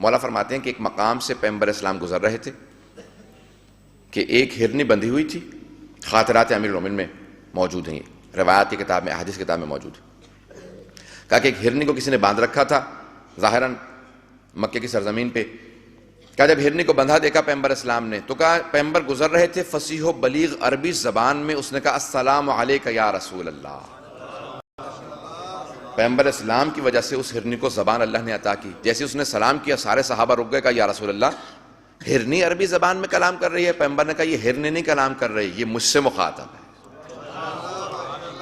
مولا فرماتے ہیں کہ ایک مقام سے پیغمبر اسلام گزر رہے تھے کہ ایک ہرنی بندھی ہوئی تھی. خاطرات امیر المومنین میں موجود ہیں، روایات کی کتاب میں، احادیث کی کتاب میں موجود ہے. کہا کہ ایک ہرنی کو کسی نے باندھ رکھا تھا ظاہراً مکے کی سرزمین پہ. کہا جب ہرنی کو بندھا دیکھا پیغمبر اسلام نے تو کہا پیغمبر گزر رہے تھے فصیح و بلیغ عربی زبان میں، اس نے کہا السلام علیک یا رسول اللہ. پیغمبر اسلام کی وجہ سے اس ہرنی کو زبان اللہ نے عطا کی. جیسے اس نے سلام کیا سارے صحابہ رک گئے، کہا یا رسول اللہ ہرنی عربی زبان میں کلام کر رہی ہے. پیغمبر نے کہا یہ ہرنی نہیں کلام کر رہی، یہ مجھ سے مخاطب ہے،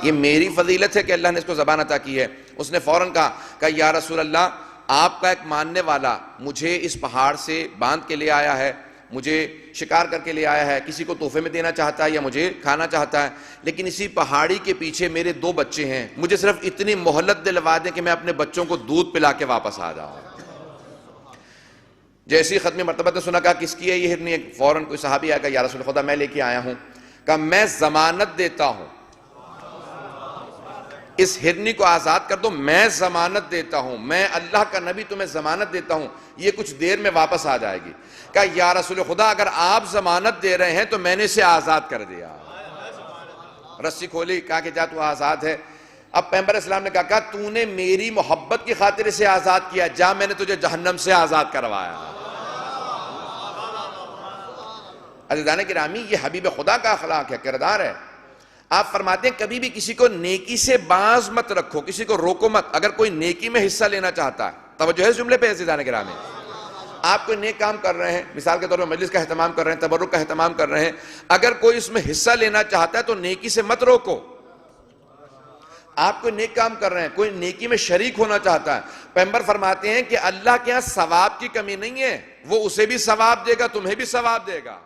یہ میری فضیلت ہے کہ اللہ نے اس کو زبان عطا کی ہے. اس نے فوراً کہا یا رسول اللہ آپ کا ایک ماننے والا مجھے اس پہاڑ سے باندھ کے لے آیا ہے، مجھے شکار کر کے لے آیا ہے، کسی کو تحفے میں دینا چاہتا ہے یا مجھے کھانا چاہتا ہے، لیکن اسی پہاڑی کے پیچھے میرے 2 بچے ہیں، مجھے صرف اتنی مہلت دلوا دیں کہ میں اپنے بچوں کو دودھ پلا کے واپس آ جاؤں. جیسے ہی ختم مرتبہ نے سنا، کہا کس کی ہے یہ ہرنی؟ فوراً کوئی صحابی آیا، کہا یا رسول خدا میں لے کے آیا ہوں. کہا میں ضمانت دیتا ہوں اس ہرنی کو آزاد کر دو، میں ضمانت دیتا ہوں، میں اللہ کا نبی تمہیں ضمانت دیتا ہوں یہ کچھ دیر میں واپس آ جائے گی. کہا یا رسول خدا اگر آپ ضمانت دے رہے ہیں تو میں نے اسے آزاد کر دیا. رسی کھولی، کہا کہ جا تو آزاد ہے. اب پیغمبر اسلام نے کہا تو نے میری محبت کی خاطر اسے آزاد کیا، جا میں نے تجھے جہنم سے آزاد کروایا. عزیزان گرامی یہ حبیب خدا کا اخلاق ہے، کردار ہے. آپ فرماتے ہیں کبھی بھی کسی کو نیکی سے باز مت رکھو، کسی کو روکو مت. اگر کوئی نیکی میں حصہ لینا چاہتا ہے، توجہ ہے اس جملے پہ عزیزان گرامی، آپ کوئی نیک کام کر رہے ہیں، مثال کے طور پر مجلس کا اہتمام کر رہے ہیں، تبرک کا اہتمام کر رہے ہیں، اگر کوئی اس میں حصہ لینا چاہتا ہے تو نیکی سے مت روکو. آپ کوئی نیک کام کر رہے ہیں، کوئی نیکی میں شریک ہونا چاہتا ہے، پیغمبر فرماتے ہیں کہ اللہ کے ہاں ثواب کی کمی نہیں ہے، وہ اسے بھی ثواب دے گا، تمہیں بھی ثواب دے گا.